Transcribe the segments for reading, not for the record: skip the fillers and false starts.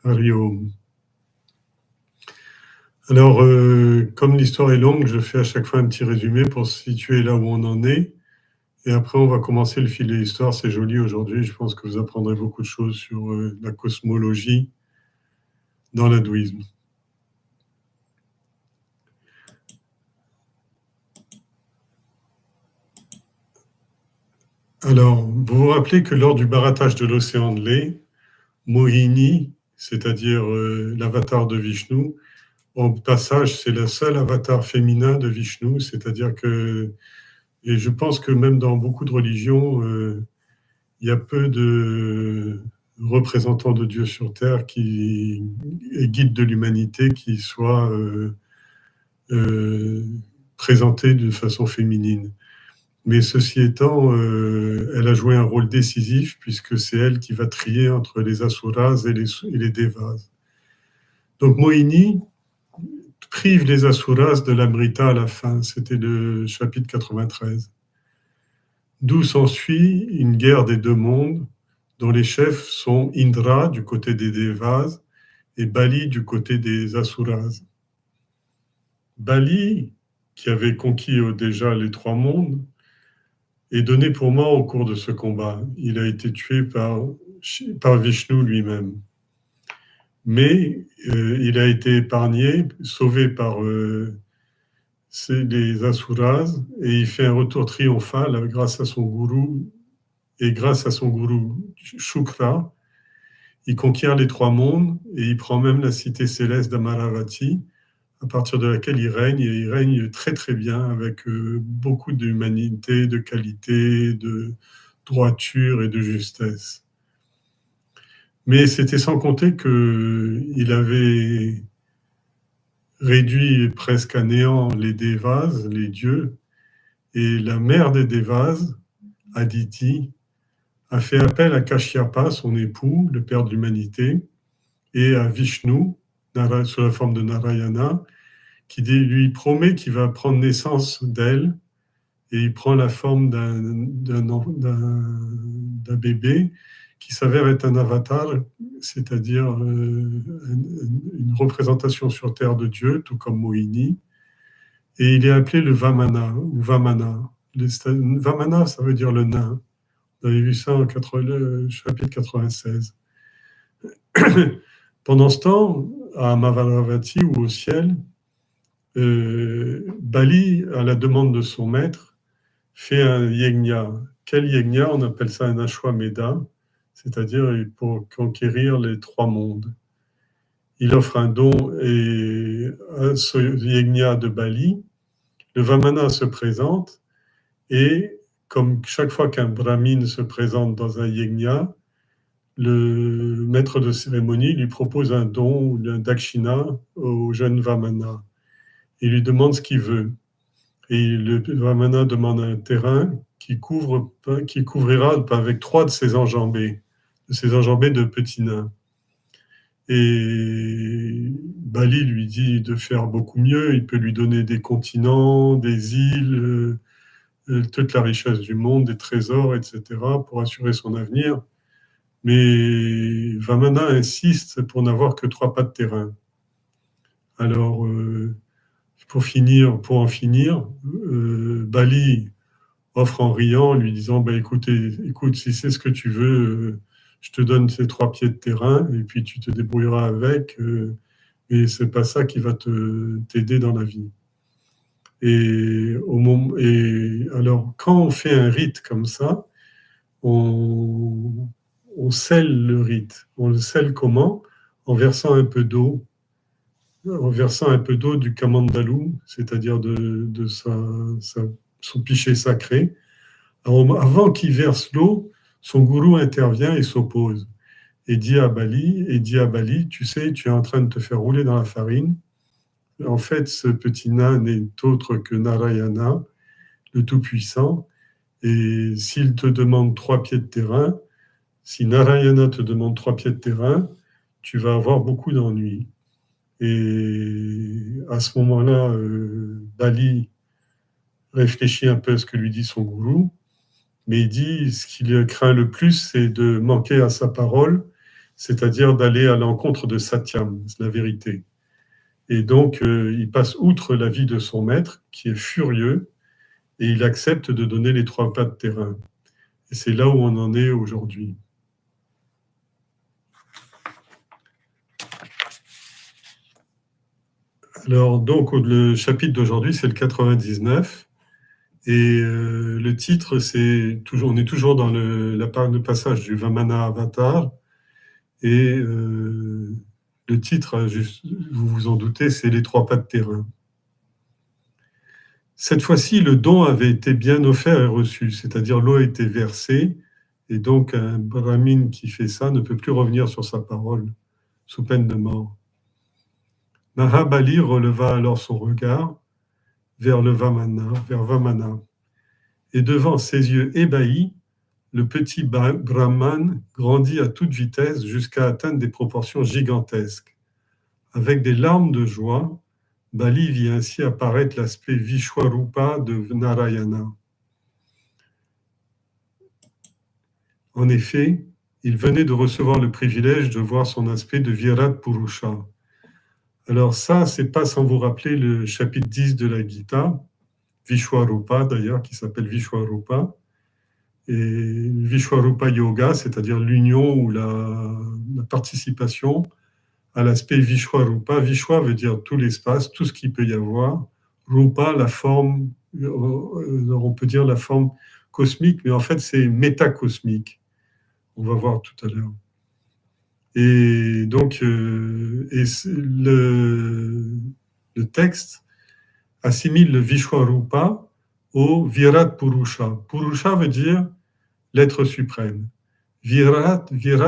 Hari Om. Alors, comme l'histoire est longue, je fais à chaque fois un petit résumé pour se situer là où on en est. Et après, on va commencer le fil de l'histoire. C'est joli aujourd'hui. Je pense que vous apprendrez beaucoup de choses sur la cosmologie dans l'hindouisme. Alors, vous vous rappelez que lors du barattage de l'océan de lait, Mohini, c'est-à-dire l'avatar de Vishnu, au passage, c'est le seul avatar féminin de Vishnu, c'est-à-dire que, et je pense que même dans beaucoup de religions, il y a peu de représentants de Dieu sur Terre qui et guides de l'humanité qui soient présentés de façon féminine. Mais ceci étant, elle a joué un rôle décisif puisque c'est elle qui va trier entre les asuras et les devas. Donc Mohini prive les asuras de l'amrita à la fin, c'était le chapitre 93. D'où s'ensuit une guerre des deux mondes dont les chefs sont Indra du côté des devas et Bali du côté des asuras. Bali, qui avait conquis déjà les trois mondes, est donné pour mort au cours de ce combat. Il a été tué par Vishnu lui-même. Mais il a été épargné, sauvé par les asuras, et il fait un retour triomphal grâce à son gourou, et grâce à son gourou Shukra, il conquiert les trois mondes, et il prend même la cité céleste d'Amaravati, à partir de laquelle il règne, et il règne très très bien, avec beaucoup d'humanité, de qualité, de droiture et de justesse. Mais c'était sans compter qu'il avait réduit presque à néant les Devas, les dieux, et la mère des Devas, Aditi, a fait appel à Kashyapa, son époux, le père de l'humanité, et à Vishnu, sous la forme de Narayana, qui lui promet qu'il va prendre naissance d'elle, et il prend la forme d'un bébé qui s'avère être un avatar, c'est-à-dire une représentation sur Terre de Dieu, tout comme Mohini, et il est appelé le Vamana, ou Vamana. Vamana, ça veut dire le nain. Vous avez vu ça en le chapitre 96. Pendant ce temps, à Mavaravati ou au ciel, Bali, à la demande de son maître, fait un yajna. Quel yajna? On appelle ça un ashwamedha, c'est-à-dire pour conquérir les trois mondes. Il offre un don et à ce yajna de Bali, le Vamana se présente et comme chaque fois qu'un brahmine se présente dans un yajna, le maître de cérémonie lui propose un don ou un dakshina au jeune Vamana. Il lui demande ce qu'il veut. Et le Vamana demande un terrain qui couvrira avec 3 de ses enjambées de petits nains. Et Bali lui dit de faire beaucoup mieux, il peut lui donner des continents, des îles, toute la richesse du monde, des trésors, etc., pour assurer son avenir. Mais Vamana insiste pour n'avoir que 3 pas de terrain. Alors, pour en finir, Bali offre en riant, lui disant écoute, si c'est ce que tu veux, je te donne ces 3 pieds de terrain et puis tu te débrouilleras avec, mais c'est pas ça qui va t'aider dans la vie. Et alors, quand on fait un rite comme ça, on scelle le rite. On le scelle comment? En versant un peu d'eau du kamandalu, c'est-à-dire de son pichet sacré. Alors, avant qu'il verse l'eau, son gourou intervient et s'oppose. Et dit à Bali, tu sais, tu es en train de te faire rouler dans la farine. En fait, ce petit nain n'est autre que Narayana, le Tout-Puissant. Et s'il te demande 3 pieds de terrain, si Narayana te demande 3 pieds de terrain, tu vas avoir beaucoup d'ennuis. Et à ce moment-là, Bali réfléchit un peu à ce que lui dit son gourou, mais il dit ce qu'il craint le plus, c'est de manquer à sa parole c'est-à-dire d'aller à l'encontre de Satyam, la vérité. Et donc, il passe outre la vie de son maître, qui est furieux, et il accepte de donner les 3 pas de terrain. Et c'est là où on en est aujourd'hui. Alors, donc, le chapitre d'aujourd'hui, c'est le 99. Et le titre, on est toujours dans le passage du Vamana Avatar. Et le titre, vous vous en doutez, c'est les 3 pas de terrain. Cette fois-ci, le don avait été bien offert et reçu, c'est-à-dire l'eau a été versée, et donc un brahmine qui fait ça ne peut plus revenir sur sa parole, sous peine de mort. Mahabali releva alors son regard vers Vamana, et devant ses yeux ébahis, le petit Brahman grandit à toute vitesse jusqu'à atteindre des proportions gigantesques. Avec des larmes de joie, Bali vit ainsi apparaître l'aspect Vishwarupa de Narayana. En effet, il venait de recevoir le privilège de voir son aspect de Virat Purusha. Alors ça, c'est pas sans vous rappeler le chapitre 10 de la Gita, Vishwarupa d'ailleurs, qui s'appelle Vishwarupa. Et Vishwarupa Yoga, c'est-à-dire l'union ou la participation à l'aspect Vishwarupa. Vishwa veut dire tout l'espace, tout ce qu'il peut y avoir. Rupa, la forme, on peut dire la forme cosmique, mais en fait c'est métacosmique. On va voir tout à l'heure. Et donc, le texte assimile le Vishwarupa au Virat Purusha. Purusha veut dire l'être suprême. Virat,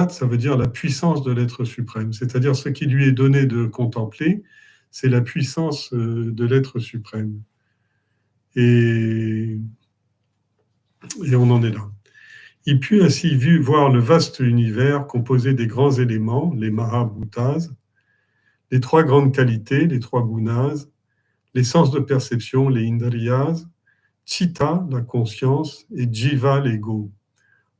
ça veut dire la puissance de l'être suprême, c'est-à-dire ce qui lui est donné de contempler, c'est la puissance de l'être suprême. Et on en est là. Il put ainsi voir le vaste univers composé des grands éléments, les Mahabhutas, les 3 grandes qualités, les 3 gunas, les sens de perception, les Indriyas, Chitta, la conscience, et Jiva, l'ego.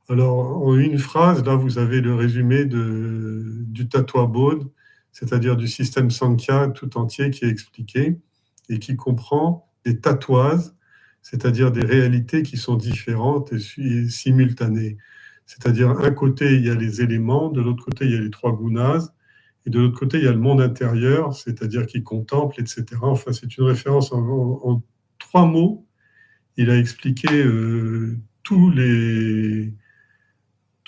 Alors, en une phrase, là, vous avez le résumé du Tattva Bodh, c'est-à-dire du système Sankhya tout entier qui est expliqué et qui comprend des tatouages, c'est-à-dire des réalités qui sont différentes et simultanées. C'est-à-dire, un côté, il y a les éléments, de l'autre côté, il y a les 3 gunas, et de l'autre côté, il y a le monde intérieur, c'est-à-dire qui contemple, etc. Enfin, c'est une référence en 3 mots. Il a expliqué tout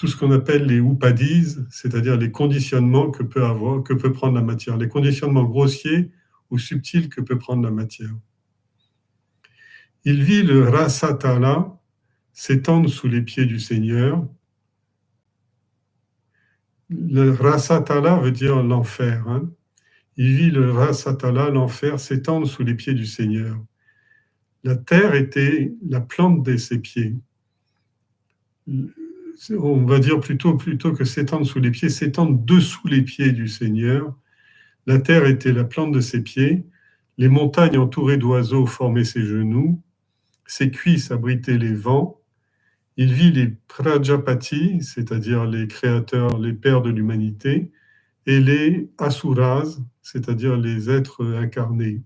ce qu'on appelle les upadis, c'est-à-dire les conditionnements que peut prendre la matière, les conditionnements grossiers ou subtils que peut prendre la matière. Il vit le Rasatala s'étendre sous les pieds du Seigneur. Le Rasatala veut dire l'enfer. Il vit le Rasatala, l'enfer, s'étendre sous les pieds du Seigneur. La terre était la plante de ses pieds. On va dire plutôt que s'étendre sous les pieds, s'étendre dessous les pieds du Seigneur. La terre était la plante de ses pieds, les montagnes entourées d'oiseaux formaient ses genoux, ses cuisses abritaient les vents. Il vit les Prajapati, c'est-à-dire les créateurs, les pères de l'humanité, et les Asuras, c'est-à-dire les êtres incarnés.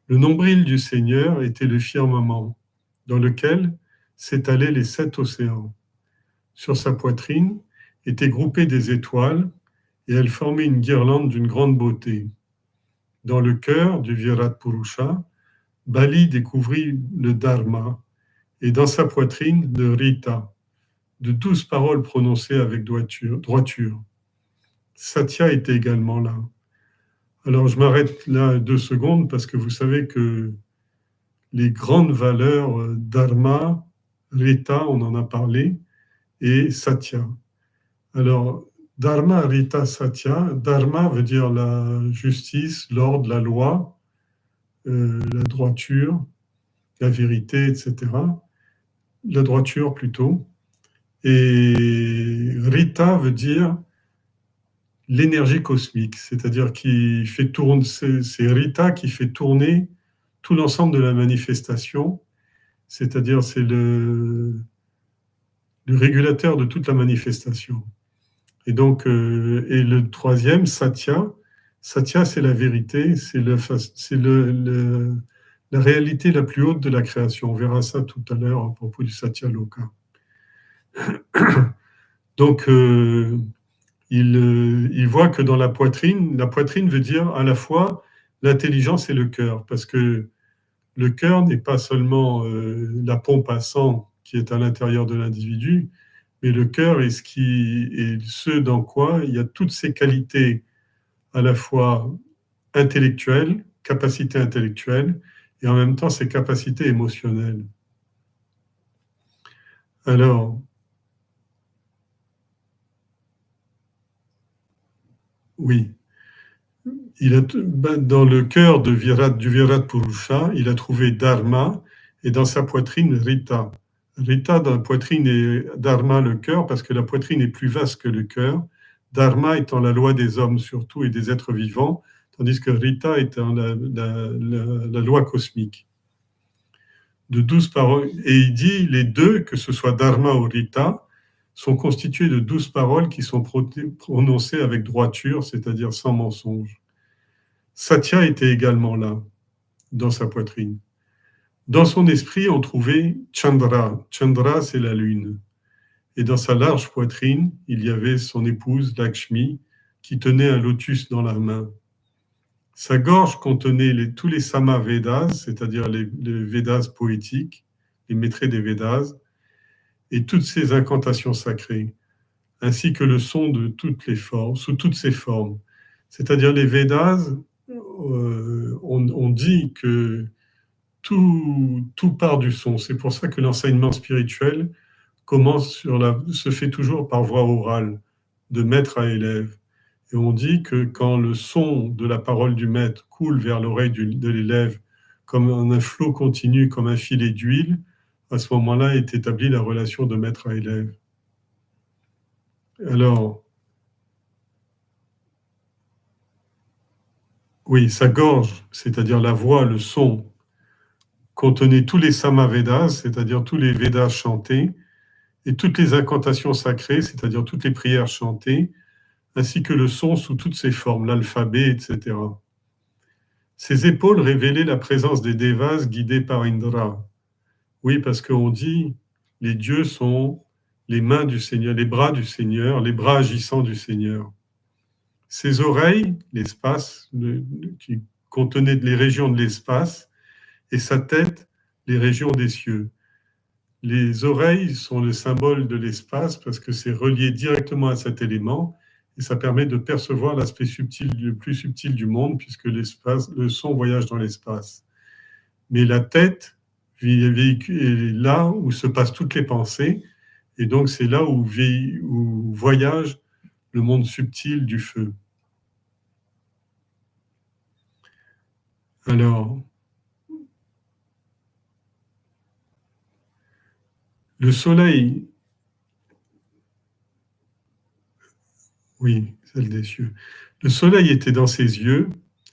Le nombril du Seigneur était le firmament, dans lequel s'étalaient les 7 océans. Sur sa poitrine étaient groupées des étoiles et elles formaient une guirlande d'une grande beauté. Dans le cœur du Virat Purusha, Bali découvrit le Dharma et dans sa poitrine le Rita, de 12 paroles prononcées avec droiture. Satya était également là. Alors je m'arrête là 2 secondes parce que vous savez que les grandes valeurs Dharma, Rita, on en a parlé, et Satya. Alors, Dharma, Rita, Satya. Dharma veut dire la justice, l'ordre, la loi, la droiture, la vérité, etc. La droiture plutôt. Et Rita veut dire l'énergie cosmique, c'est-à-dire qui fait tourner, c'est Rita qui fait tourner tout l'ensemble de la manifestation, c'est-à-dire c'est le régulateur de toute la manifestation. Et donc, et le troisième, Satya. Satya, c'est la vérité, c'est la réalité la plus haute de la création. On verra ça tout à l'heure à propos du Satya Loka. Donc, il voit que dans la poitrine veut dire à la fois l'intelligence et le cœur, parce que le cœur n'est pas seulement la pompe à sang qui est à l'intérieur de l'individu, mais le cœur est ce dans quoi il y a toutes ces qualités à la fois intellectuelles, capacités intellectuelles, et en même temps ses capacités émotionnelles. Alors, oui, dans le cœur du Virat Purusha, il a trouvé Dharma, et dans sa poitrine, Rita. Rita dans la poitrine et Dharma le cœur, parce que la poitrine est plus vaste que le cœur. Dharma étant la loi des hommes surtout et des êtres vivants, tandis que Rita étant la loi cosmique. De 12 paroles. Et il dit, les deux, que ce soit Dharma ou Rita, sont constitués de 12 paroles qui sont prononcées avec droiture, c'est-à-dire sans mensonge. Satya était également là, dans sa poitrine. Dans son esprit, on trouvait Chandra. Chandra, c'est la lune. Et dans sa large poitrine, il y avait son épouse, Lakshmi, qui tenait un lotus dans la main. Sa gorge contenait tous les Samavedas, c'est-à-dire les Védas poétiques, les maîtres des Védas, et toutes ces incantations sacrées, ainsi que le son de toutes les formes, sous toutes ses formes. C'est-à-dire les Védas, on dit que tout part du son. C'est pour ça que l'enseignement spirituel se fait toujours par voie orale, de maître à élève. Et on dit que quand le son de la parole du maître coule vers l'oreille de l'élève comme un flot continu, comme un filet d'huile, à ce moment-là est établie la relation de maître à élève. Alors, oui, sa gorge, c'est-à-dire la voix, le son, contenait tous les Samavedas, c'est-à-dire tous les Védas chantés, et toutes les incantations sacrées, c'est-à-dire toutes les prières chantées, ainsi que le son sous toutes ses formes, l'alphabet, etc. Ses épaules révélaient la présence des Devas guidés par Indra. Oui, parce qu'on dit, les dieux sont les mains du Seigneur, les bras du Seigneur, les bras agissants du Seigneur. Ses oreilles, l'espace, qui contenaient les régions de l'espace, et sa tête, les régions des cieux. Les oreilles sont le symbole de l'espace parce que c'est relié directement à cet élément et ça permet de percevoir l'aspect le plus subtil du monde puisque le son voyage dans l'espace. Mais la tête est là où se passent toutes les pensées et donc c'est là où voyage le monde subtil du feu. Alors, le soleil, oui, celle des cieux. Le soleil était dans ses yeux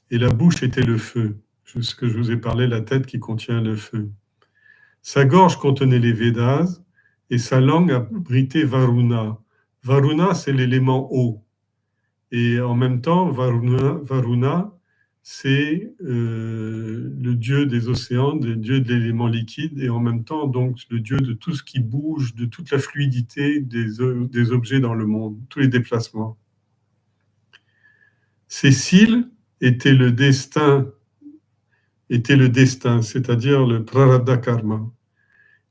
et la bouche était le feu. Ce que je vous ai parlé, la tête qui contient le feu. Sa gorge contenait les Védas et sa langue abritait Varuna. Varuna, c'est l'élément eau. Et en même temps, Varuna c'est le dieu des océans, le dieu de l'élément liquide, et en même temps, donc, le dieu de tout ce qui bouge, de toute la fluidité des objets dans le monde, tous les déplacements. Ses cils étaient le destin, c'est-à-dire le prarabdha karma.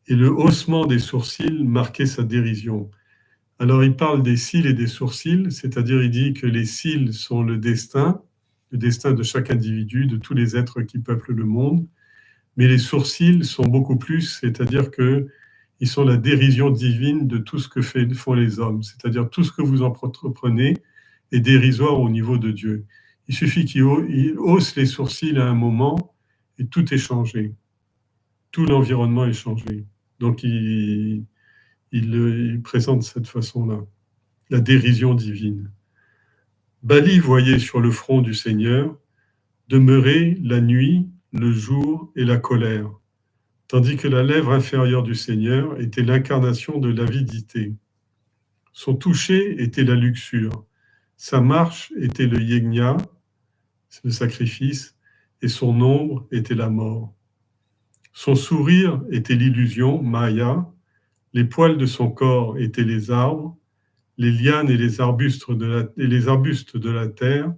Et le haussement des sourcils marquait sa dérision. Alors il parle des cils et des sourcils, c'est-à-dire il dit que les cils sont le destin de chaque individu, de tous les êtres qui peuplent le monde, mais les sourcils sont beaucoup plus, c'est-à-dire qu'ils sont la dérision divine de tout ce que font les hommes, c'est-à-dire tout ce que vous entreprenez est dérisoire au niveau de Dieu. Il suffit qu'il hausse les sourcils à un moment et tout est changé. Tout l'environnement est changé. Donc il présente de cette façon-là, la dérision divine. Bali voyait sur le front du Seigneur demeurer la nuit, le jour et la colère, tandis que la lèvre inférieure du Seigneur était l'incarnation de l'avidité. Son toucher était la luxure. Sa marche était le yegna, c'est le sacrifice, et son ombre était la mort. Son sourire était l'illusion, Maya. Les poils de son corps étaient les arbres, les lianes et les arbustes de la terre,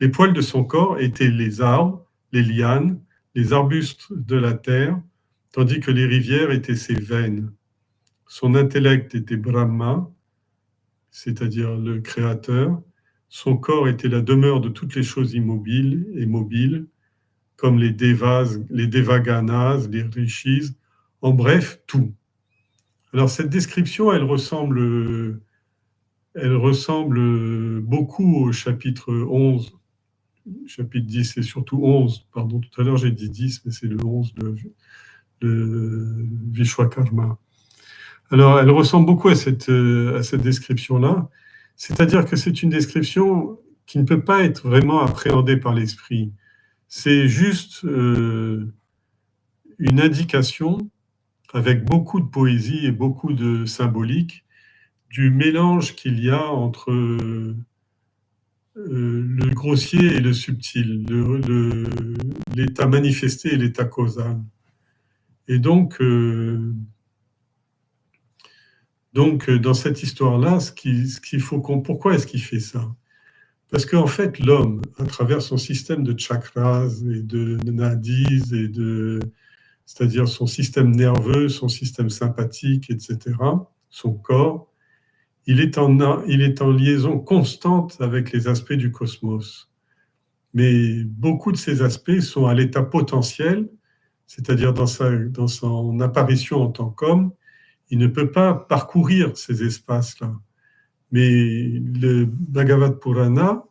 les poils de son corps étaient les arbres, les lianes, les arbustes de la terre, tandis que les rivières étaient ses veines. Son intellect était Brahma, c'est-à-dire le Créateur. Son corps était la demeure de toutes les choses immobiles et mobiles, comme les devas, les devaganas, les rishis, en bref, tout. Alors cette description, elle ressemble beaucoup au chapitre 11, chapitre 10 et surtout 11, pardon, tout à l'heure j'ai dit 10, mais c'est le 11 de Vishwakarma. Alors elle ressemble beaucoup à cette description-là, c'est-à-dire que c'est une description qui ne peut pas être vraiment appréhendée par l'esprit. C'est juste une indication avec beaucoup de poésie et beaucoup de symbolique du mélange qu'il y a entre le grossier et le subtil, l'état manifesté et l'état causal. Et donc dans cette histoire-là, pourquoi est-ce qu'il fait ça? Parce qu'en fait, l'homme, à travers son système de chakras et de nadis, c'est-à-dire son système nerveux, son système sympathique, etc., son corps, il est en liaison constante avec les aspects du cosmos. Mais beaucoup de ces aspects sont à l'état potentiel, c'est-à-dire dans son apparition en tant qu'homme, il ne peut pas parcourir ces espaces-là. Mais le Bhagavatam Purana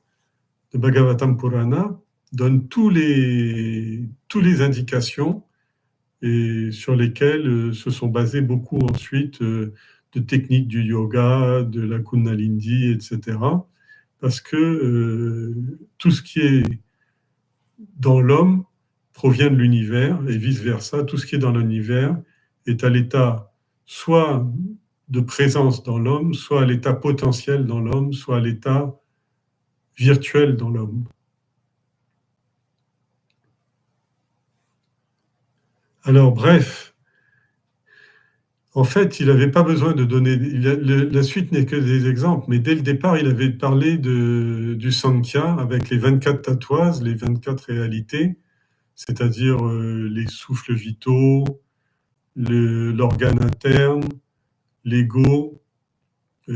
donne tous les indications et sur lesquelles se sont basées beaucoup ensuite de techniques du yoga, de la Kundalini, etc. Parce que tout ce qui est dans l'homme provient de l'univers et vice-versa. Tout ce qui est dans l'univers est à l'état soit de présence dans l'homme, soit à l'état potentiel dans l'homme, soit à l'état virtuel dans l'homme. Alors bref, en fait, il n'avait pas besoin de donner... La suite n'est que des exemples, mais dès le départ, il avait parlé du Sankhya avec les 24 tatouages, les 24 réalités, c'est-à-dire les souffles vitaux, l'organe interne, l'ego, et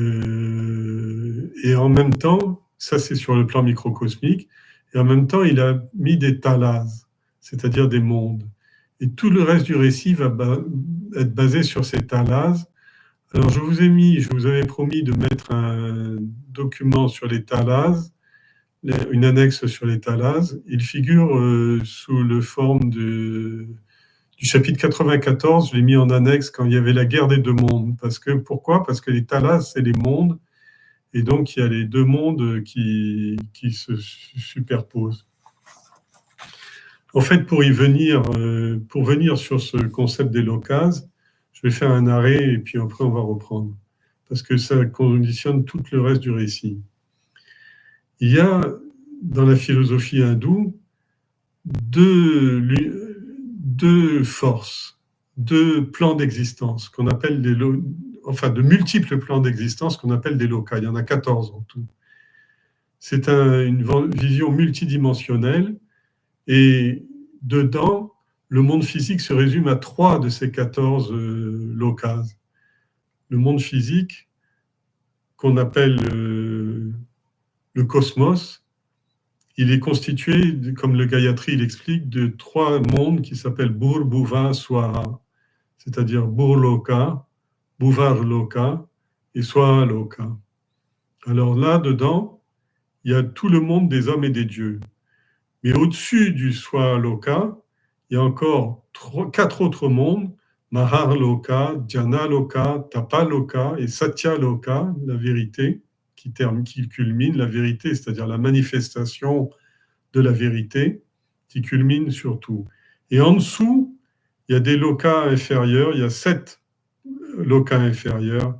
en même temps, ça c'est sur le plan microcosmique, et en même temps, il a mis des talas, c'est-à-dire des mondes. Et tout le reste du récit va être basé sur ces talas. Alors, je vous avais promis de mettre un document sur les talas, une annexe sur les talas. Il figure sous le forme du chapitre 94. Je l'ai mis en annexe quand il y avait la guerre des deux mondes. Pourquoi ? Parce que les talas, c'est les mondes. Et donc, il y a les deux mondes qui se superposent. En fait, pour venir sur ce concept des lokas, je vais faire un arrêt et puis après on va reprendre. Parce que ça conditionne tout le reste du récit. Il y a, dans la philosophie hindoue, deux forces, deux plans d'existence, qu'on appelle de multiples plans d'existence qu'on appelle des lokas. Il y en a 14 en tout. C'est une vision multidimensionnelle. Et dedans, le monde physique se résume à 3 de ces 14 lokas. Le monde physique, qu'on appelle le cosmos, il est constitué, comme le Gayatri l'explique, de 3 mondes qui s'appellent Bhur, Bhuva, Swaha, c'est-à-dire Bhur-loka, Bhuvar-loka et Swaha-loka. Alors là-dedans, il y a tout le monde des hommes et des dieux. Mais au-dessus du Swaha-loka, il y a encore 4 autres mondes, Mahar-loka, Dhyana-loka, Tapa-loka et Satya-loka, la vérité, qui culmine, la vérité, c'est-à-dire la manifestation de la vérité, qui culmine sur tout. Et en dessous, il y a des lokas inférieurs, il y a 7 lokas inférieurs.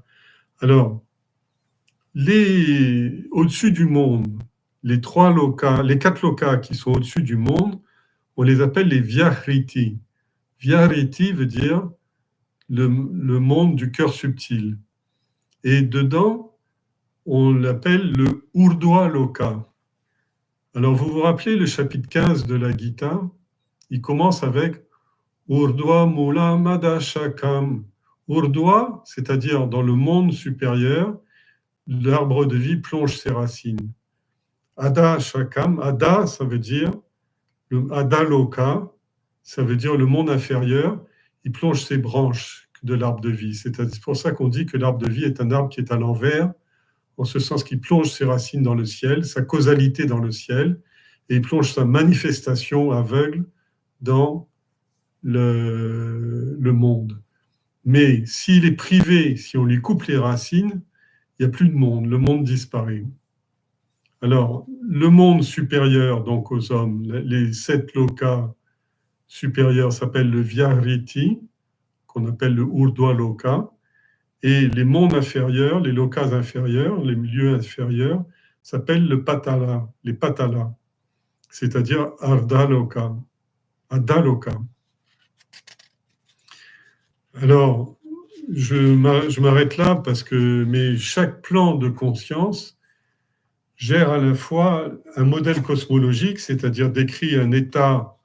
Alors, au-dessus du monde, les quatre lokas qui sont au-dessus du monde, on les appelle les Vyahriti. Vyahriti veut dire le monde du cœur subtil. Et dedans, on l'appelle le Urdhva Loka. Alors, vous vous rappelez le chapitre 15 de la Gita? Il commence avec Urdhva Mula Madashakam. Urdhva, c'est-à-dire dans le monde supérieur, l'arbre de vie plonge ses racines. Ada Shakam, Ada, ça veut dire le Adaloka, ça veut dire le monde inférieur. Il plonge ses branches de l'arbre de vie. C'est pour ça qu'on dit que l'arbre de vie est un arbre qui est à l'envers, en ce sens qu'il plonge ses racines dans le ciel, sa causalité dans le ciel, et il plonge sa manifestation aveugle dans le monde. Mais s'il est privé, si on lui coupe les racines, il n'y a plus de monde, le monde disparaît. Alors, le monde supérieur, donc aux hommes, les 7 lokas supérieurs s'appellent le Vyahriti, qu'on appelle le Urdhva Loka, et les mondes inférieurs, les lokas inférieurs, les milieux inférieurs, s'appellent le Patala, les Patala, c'est-à-dire Ardhaloka, Adaloka. Alors, je m'arrête là parce que chaque plan de conscience gère à la fois un modèle cosmologique, c'est-à-dire décrit un état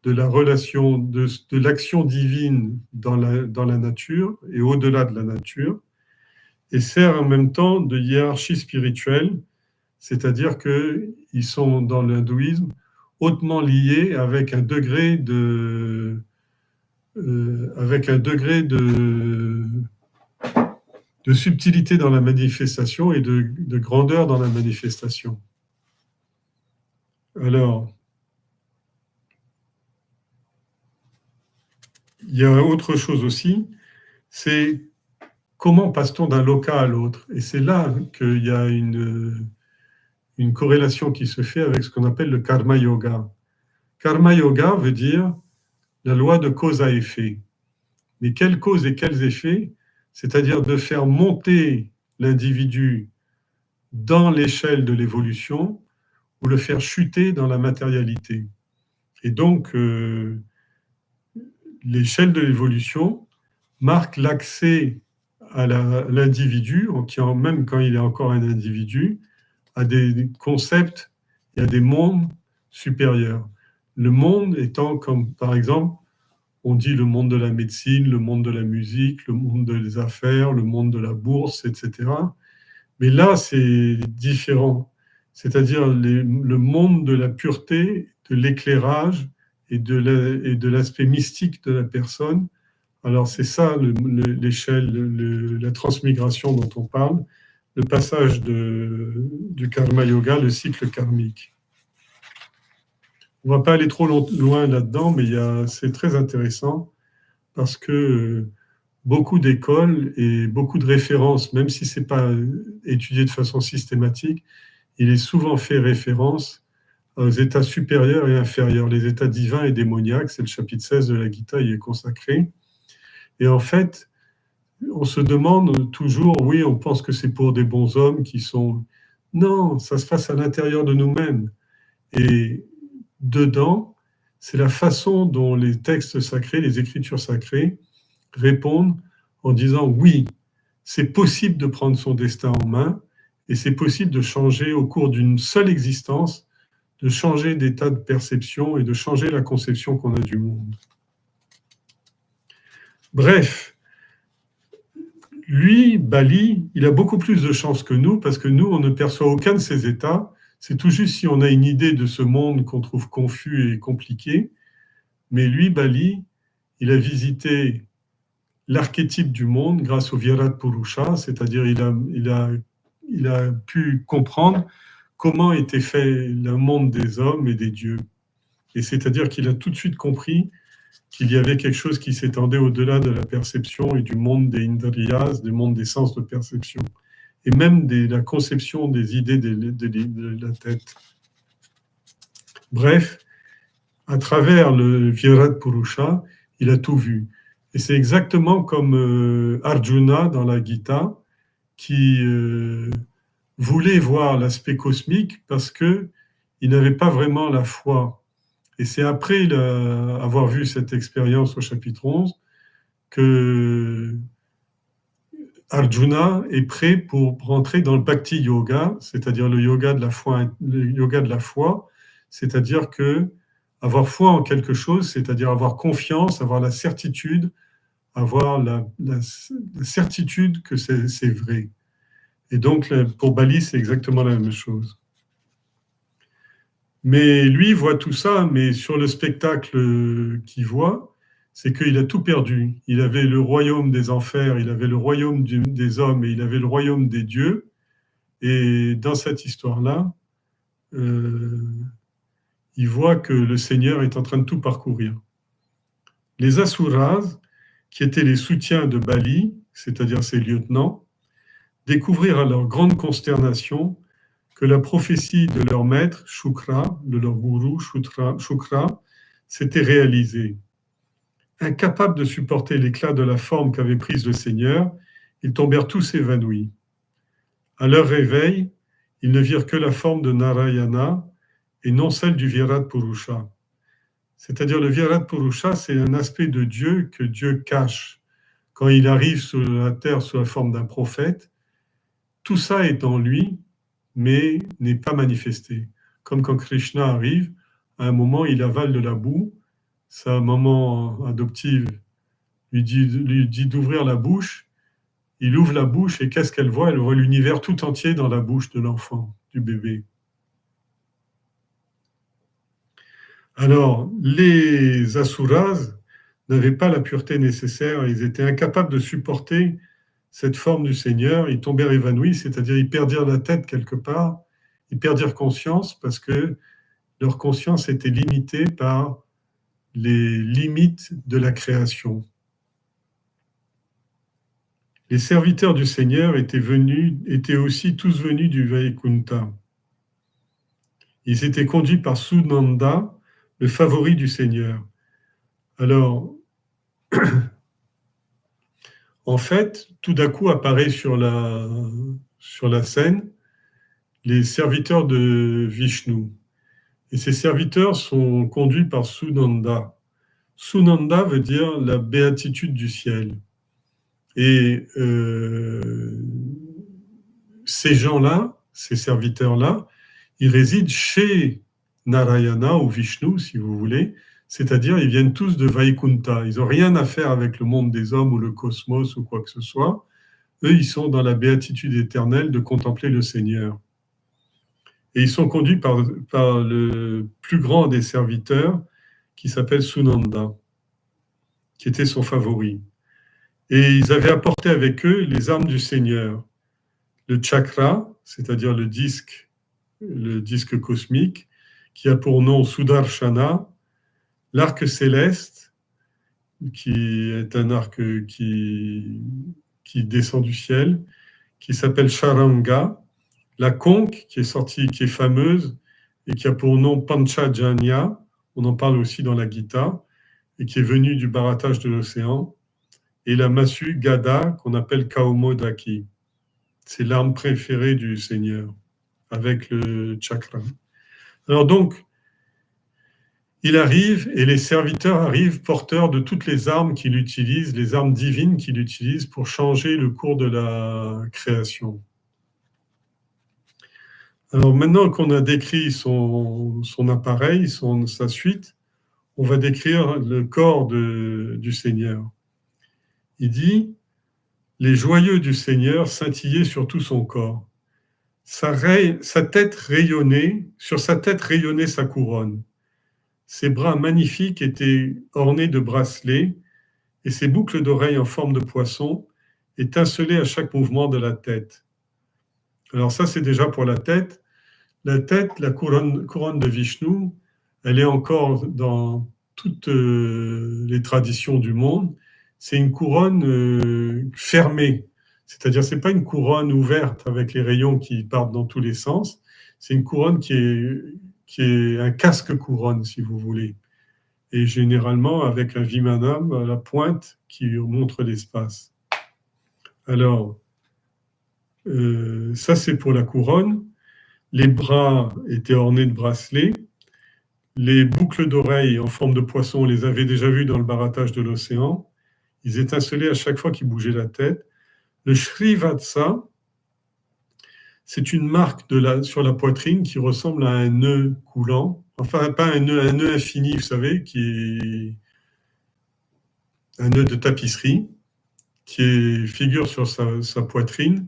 de la relation, de l'action divine dans la nature et au-delà de la nature, et sert en même temps de hiérarchie spirituelle, c'est-à-dire qu'ils sont dans l'hindouisme hautement liés avec un degré de subtilité dans la manifestation et de grandeur dans la manifestation. Alors, il y a autre chose aussi, c'est comment passe-t-on d'un loka à l'autre? Et c'est là qu'il y a une corrélation qui se fait avec ce qu'on appelle le karma yoga. Karma yoga veut dire la loi de cause à effet. Mais quelles causes et quels effets? C'est-à-dire de faire monter l'individu dans l'échelle de l'évolution ou le faire chuter dans la matérialité. Et donc, l'échelle de l'évolution marque l'accès à l'individu, même quand il est encore un individu, à des concepts et à des mondes supérieurs. Le monde étant comme, par exemple, on dit le monde de la médecine, le monde de la musique, le monde des affaires, le monde de la bourse, etc. Mais là, c'est différent. C'est-à-dire le monde de la pureté, de l'éclairage et de l'aspect mystique de la personne. Alors c'est ça l'échelle, la transmigration dont on parle, le passage du karma yoga, le cycle karmique. On ne va pas aller trop loin là-dedans, mais c'est très intéressant parce que beaucoup d'écoles et beaucoup de références, même si ce n'est pas étudié de façon systématique, il est souvent fait référence aux états supérieurs et inférieurs, les états divins et démoniaques. C'est le chapitre 16 de la Gita, il est consacré. Et en fait, on se demande toujours, oui, on pense que c'est pour des bons hommes qui sont... Non, ça se passe à l'intérieur de nous-mêmes. Et dedans, c'est la façon dont les textes sacrés, les écritures sacrées, répondent en disant oui, c'est possible de prendre son destin en main et c'est possible de changer au cours d'une seule existence, de changer d'état de perception et de changer la conception qu'on a du monde. Bref, lui, Bali, il a beaucoup plus de chance que nous parce que nous, on ne perçoit aucun de ces états. C'est tout juste si on a une idée de ce monde qu'on trouve confus et compliqué. Mais lui, Bali, il a visité l'archétype du monde grâce au Virat Purusha, c'est-à-dire il a pu comprendre comment était fait le monde des hommes et des dieux. Et c'est-à-dire qu'il a tout de suite compris qu'il y avait quelque chose qui s'étendait au-delà de la perception et du monde des indriyas, du monde des sens de perception, et même de la conception des idées de la tête. Bref, à travers le Virat Purusha, il a tout vu. Et c'est exactement comme Arjuna dans la Gita, qui voulait voir l'aspect cosmique parce qu'il n'avait pas vraiment la foi. Et c'est après avoir vu cette expérience au chapitre 11 que Arjuna est prêt pour rentrer dans le Bhakti Yoga, c'est-à-dire le yoga de la foi, c'est-à-dire que avoir foi en quelque chose, c'est-à-dire avoir confiance, avoir la certitude, avoir la certitude que c'est vrai. Et donc, pour Bali, c'est exactement la même chose. Mais lui voit tout ça, mais sur le spectacle qu'il voit, c'est qu'il a tout perdu. Il avait le royaume des enfers, il avait le royaume des hommes et il avait le royaume des dieux. Et dans cette histoire-là, euh, il voit que le Seigneur est en train de tout parcourir. Les Asuras, qui étaient les soutiens de Bali, c'est-à-dire ses lieutenants, découvrirent à leur grande consternation que la prophétie de leur maître, Shukra, de leur gourou, Shukra, s'était réalisée. Incapables de supporter l'éclat de la forme qu'avait prise le Seigneur, ils tombèrent tous évanouis. À leur réveil, ils ne virent que la forme de Narayana et non celle du Virat Purusha. C'est-à-dire le Virat Purusha, c'est un aspect de Dieu que Dieu cache. Quand il arrive sur la terre sous la forme d'un prophète, tout ça est en lui, mais n'est pas manifesté. Comme quand Krishna arrive, à un moment, il avale de la boue, sa maman adoptive lui dit d'ouvrir la bouche, il ouvre la bouche et qu'est-ce qu'elle voit? Elle voit l'univers tout entier dans la bouche de l'enfant, du bébé. Alors, les Asuras n'avaient pas la pureté nécessaire, ils étaient incapables de supporter cette forme du Seigneur, ils tombèrent évanouis, c'est-à-dire ils perdirent la tête quelque part, ils perdirent conscience parce que leur conscience était limitée par les limites de la création. Les serviteurs du Seigneur étaient aussi tous venus du Vaikunta. Ils étaient conduits par Sunanda, le favori du Seigneur. Alors, en fait, tout d'un coup apparaît sur la scène les serviteurs de Vishnu. Et ces serviteurs sont conduits par Sunanda. Sunanda veut dire la béatitude du ciel. Et ces gens-là, ces serviteurs-là, ils résident chez Narayana ou Vishnu, si vous voulez, c'est-à-dire ils viennent tous de Vaikunta. Ils n'ont rien à faire avec le monde des hommes ou le cosmos ou quoi que ce soit. Eux, ils sont dans la béatitude éternelle de contempler le Seigneur. Et ils sont conduits par le plus grand des serviteurs, qui s'appelle Sunanda, qui était son favori. Et ils avaient apporté avec eux les armes du Seigneur. Le chakra, c'est-à-dire le disque cosmique, qui a pour nom Sudarshana, l'arc céleste, qui est un arc qui descend du ciel, qui s'appelle Charanga, la conque qui est fameuse et qui a pour nom Panchajanya, on en parle aussi dans la Gita, et qui est venue du barattage de l'océan, et la massue Gada qu'on appelle Kaumodaki. C'est l'arme préférée du Seigneur, avec le chakra. Alors donc, il arrive et les serviteurs arrivent porteurs de toutes les armes qu'il utilise, les armes divines qu'il utilise pour changer le cours de la création. Alors maintenant qu'on a décrit son appareil, sa suite, on va décrire le corps du Seigneur. Il dit « Les joyeux du Seigneur scintillaient sur tout son corps. Sa tête rayonnait, sur sa tête rayonnait sa couronne. Ses bras magnifiques étaient ornés de bracelets et ses boucles d'oreilles en forme de poisson étincelaient à chaque mouvement de la tête. » Alors ça, c'est déjà pour la tête. La tête, la couronne de Vishnu, elle est encore dans toutes les traditions du monde. C'est une couronne fermée. C'est-à-dire, c'est pas une couronne ouverte avec les rayons qui partent dans tous les sens. C'est une couronne qui est un casque-couronne, si vous voulez. Et généralement avec un vimanam à la pointe qui montre l'espace. Alors, Ça, c'est pour la couronne. Les bras étaient ornés de bracelets. Les boucles d'oreilles en forme de poisson, on les avait déjà vues dans le barattage de l'océan. Ils étincelaient à chaque fois qu'il bougeait la tête. Le Shrivatsa, c'est une marque sur la poitrine qui ressemble à un nœud coulant. Enfin, pas un nœud infini, vous savez, qui est un nœud de tapisserie, figure sur sa poitrine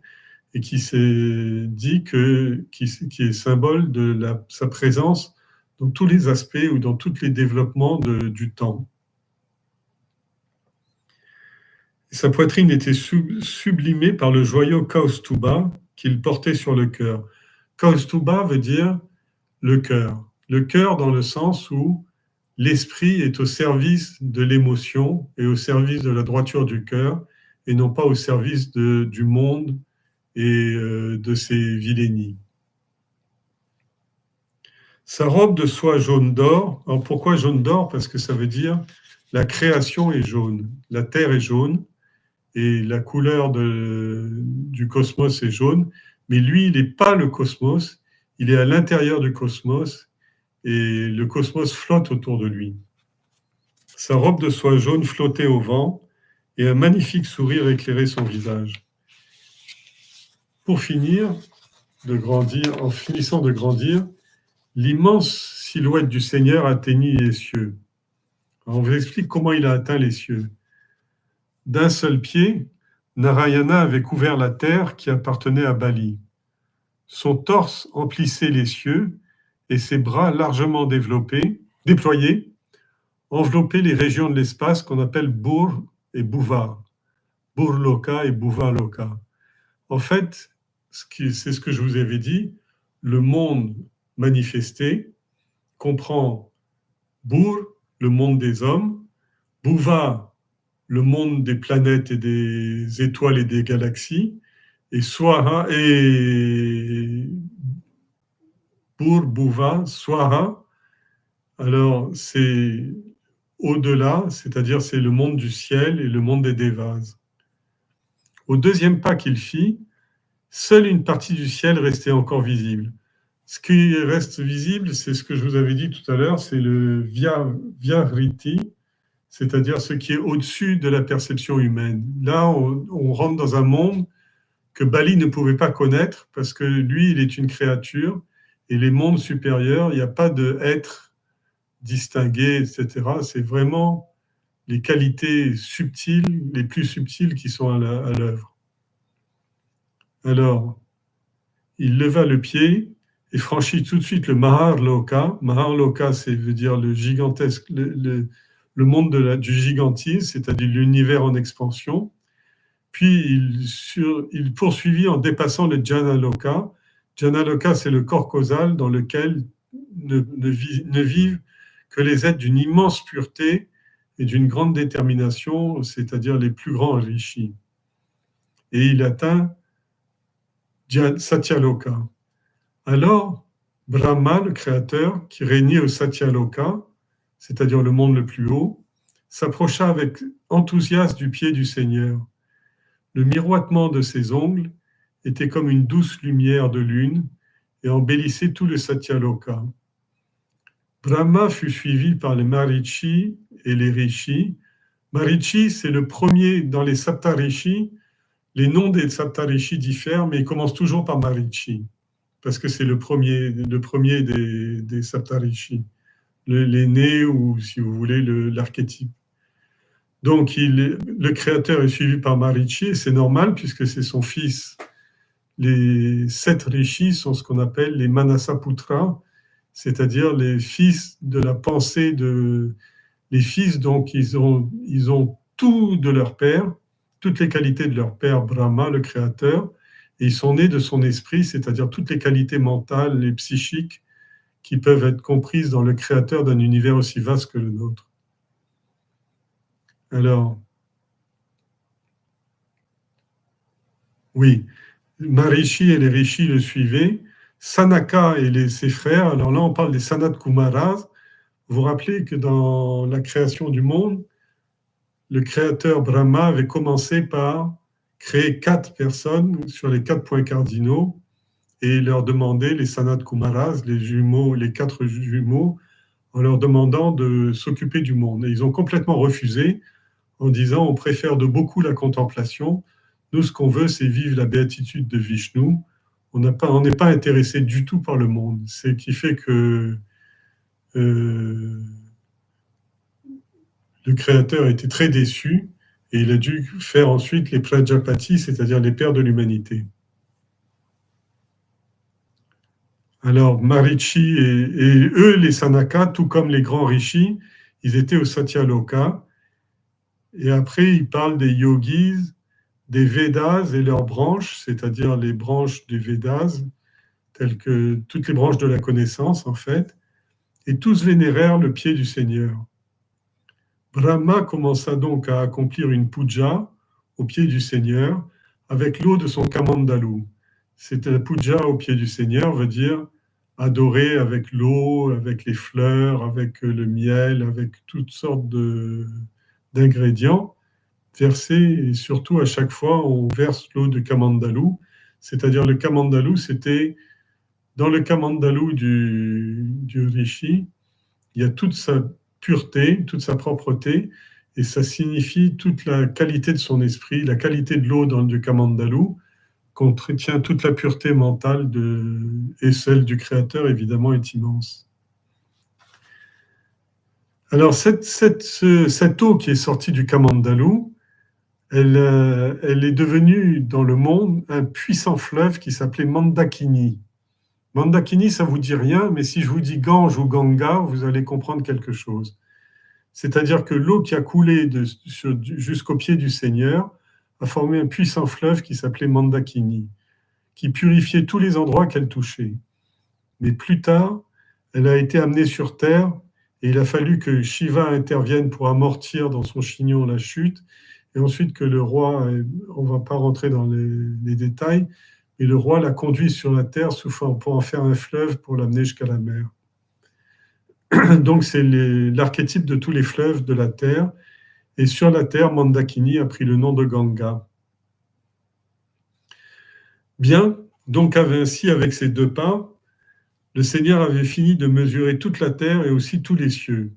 et qui s'est dit qui est symbole de sa présence dans tous les aspects ou dans tous les développements du temps. Et sa poitrine était sublimée par le joyau Kaustuba qu'il portait sur le cœur. Kaustuba veut dire le cœur. Le cœur dans le sens où l'esprit est au service de l'émotion et au service de la droiture du cœur et non pas au service du monde et de ses vilainies. Sa robe de soie jaune d'or. Alors pourquoi jaune d'or? Parce que ça veut dire la création est jaune, la terre est jaune et la couleur du cosmos est jaune, mais lui, il n'est pas le cosmos, il est à l'intérieur du cosmos et le cosmos flotte autour de lui. Sa robe de soie jaune flottait au vent et un magnifique sourire éclairait son visage. Pour finir de grandir, en finissant de grandir, l'immense silhouette du Seigneur atteignit les cieux. Alors on vous explique comment il a atteint les cieux. D'un seul pied, Narayana avait couvert la terre qui appartenait à Bali. Son torse emplissait les cieux et ses bras largement déployés, enveloppaient les régions de l'espace qu'on appelle Bur et Bhuva. Burloka et Bhuvaloka. En fait, c'est ce que je vous avais dit, le monde manifesté comprend Bur, le monde des hommes, Bhuva, le monde des planètes et des étoiles et des galaxies, et Swaha et Bur, Bhuva, Swaha, alors c'est au-delà, c'est-à-dire c'est le monde du ciel et le monde des Devas. Au deuxième pas qu'il fit, seule une partie du ciel restait encore visible. Ce qui reste visible, c'est ce que je vous avais dit tout à l'heure, c'est le Vyavriti, c'est-à-dire ce qui est au-dessus de la perception humaine. Là, on rentre dans un monde que Bali ne pouvait pas connaître parce que lui, il est une créature et les mondes supérieurs, il n'y a pas d'être distingué, etc. C'est vraiment les qualités subtiles, les plus subtiles qui sont à l'œuvre. Alors, il leva le pied et franchit tout de suite le Maharloka. Maharloka, c'est veut dire le gigantesque, le monde du gigantisme, c'est-à-dire l'univers en expansion. Puis il poursuivit en dépassant le Janaloka. Janaloka, c'est le corps causal dans lequel ne vivent que les êtres d'une immense pureté et d'une grande détermination, c'est-à-dire les plus grands rishis. Et il atteint Satyaloka. Alors, Brahma, le créateur, qui régnait au Satyaloka, c'est-à-dire le monde le plus haut, s'approcha avec enthousiasme du pied du Seigneur. Le miroitement de ses ongles était comme une douce lumière de lune et embellissait tout le Satyaloka. Brahma fut suivi par les Marichi et les Rishis. Marichi, c'est le premier dans les Saptarishi. Les noms des Saptarishi diffèrent, mais ils commencent toujours par Marichi, parce que c'est le premier des Saptarishi, l'aîné ou, si vous voulez, l'archétype. Donc, le créateur est suivi par Marichi, et c'est normal puisque c'est son fils. Les 7 rishis sont ce qu'on appelle les Manasaputra, c'est-à-dire les fils de la pensée les fils, donc ils ont tout de leur père, toutes les qualités de leur père Brahma, le créateur, et ils sont nés de son esprit, c'est-à-dire toutes les qualités mentales et psychiques qui peuvent être comprises dans le créateur d'un univers aussi vaste que le nôtre. Alors, oui, Maharishi et les rishis le suivaient, Sanaka et ses frères, alors là on parle des Sanat Kumaras. Vous vous rappelez que dans la création du monde, le créateur Brahma avait commencé par créer 4 personnes sur les 4 points cardinaux et leur demander, les Sanat Kumaras, les jumeaux, les 4 jumeaux, en leur demandant de s'occuper du monde. Et ils ont complètement refusé en disant on préfère de beaucoup la contemplation. Nous, ce qu'on veut, c'est vivre la béatitude de Vishnu. On n'est pas intéressé du tout par le monde. Ce qui fait que le Créateur a été très déçu et il a dû faire ensuite les Prajapati, c'est-à-dire les pères de l'humanité. Alors, Marichi et eux, les Sanaka, tout comme les grands rishis, ils étaient au Satyaloka. Et après, ils parlent des yogis, des Védas et leurs branches, c'est-à-dire les branches des Védas, telles que toutes les branches de la connaissance, en fait. Et tous vénérèrent le pied du Seigneur. Brahma commença donc à accomplir une puja au pied du Seigneur avec l'eau de son kamandalu. C'est la puja au pied du Seigneur, veut dire adorer avec l'eau, avec les fleurs, avec le miel, avec toutes sortes d'ingrédients versés. Et surtout, à chaque fois, on verse l'eau de kamandalu. C'est-à-dire le kamandalu, c'était dans le kamandalu du rishi, il y a toute sa pureté, toute sa propreté, et ça signifie toute la qualité de son esprit, la qualité de l'eau dans le kamandalu, contient toute la pureté mentale et celle du Créateur, évidemment, est immense. Alors, cette eau qui est sortie du kamandalu, elle est devenue dans le monde un puissant fleuve qui s'appelait Mandakini. Mandakini, ça vous dit rien, mais si je vous dis Gange ou Ganga, vous allez comprendre quelque chose. C'est-à-dire que l'eau qui a coulé jusqu'au pied du Seigneur a formé un puissant fleuve qui s'appelait Mandakini, qui purifiait tous les endroits qu'elle touchait. Mais plus tard, elle a été amenée sur terre et il a fallu que Shiva intervienne pour amortir dans son chignon la chute, et ensuite que le roi, on ne va pas rentrer dans les détails, mais le roi l'a conduit sur la terre pour en faire un fleuve pour l'amener jusqu'à la mer. Donc c'est l'archétype de tous les fleuves de la terre. Et sur la terre, Mandakini a pris le nom de Ganga. Bien, donc ainsi avec ces 2 pas, le Seigneur avait fini de mesurer toute la terre et aussi tous les cieux.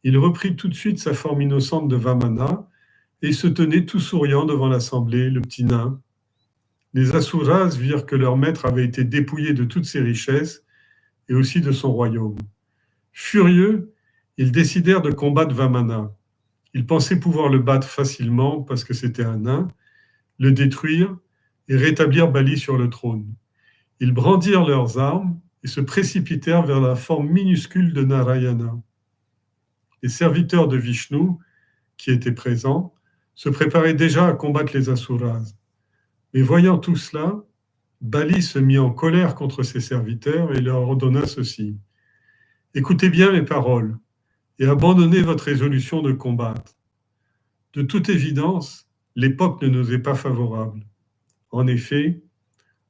Il reprit tout de suite sa forme innocente de Vamana et se tenait tout souriant devant l'assemblée, le petit nain. Les Asuras virent que leur maître avait été dépouillé de toutes ses richesses et aussi de son royaume. Furieux, ils décidèrent de combattre Vamana. Ils pensaient pouvoir le battre facilement parce que c'était un nain, le détruire et rétablir Bali sur le trône. Ils brandirent leurs armes et se précipitèrent vers la forme minuscule de Narayana. Les serviteurs de Vishnu, qui étaient présents, se préparaient déjà à combattre les Asuras. Mais voyant tout cela, Bali se mit en colère contre ses serviteurs et leur ordonna ceci. « Écoutez bien mes paroles et abandonnez votre résolution de combattre. De toute évidence, l'époque ne nous est pas favorable. En effet,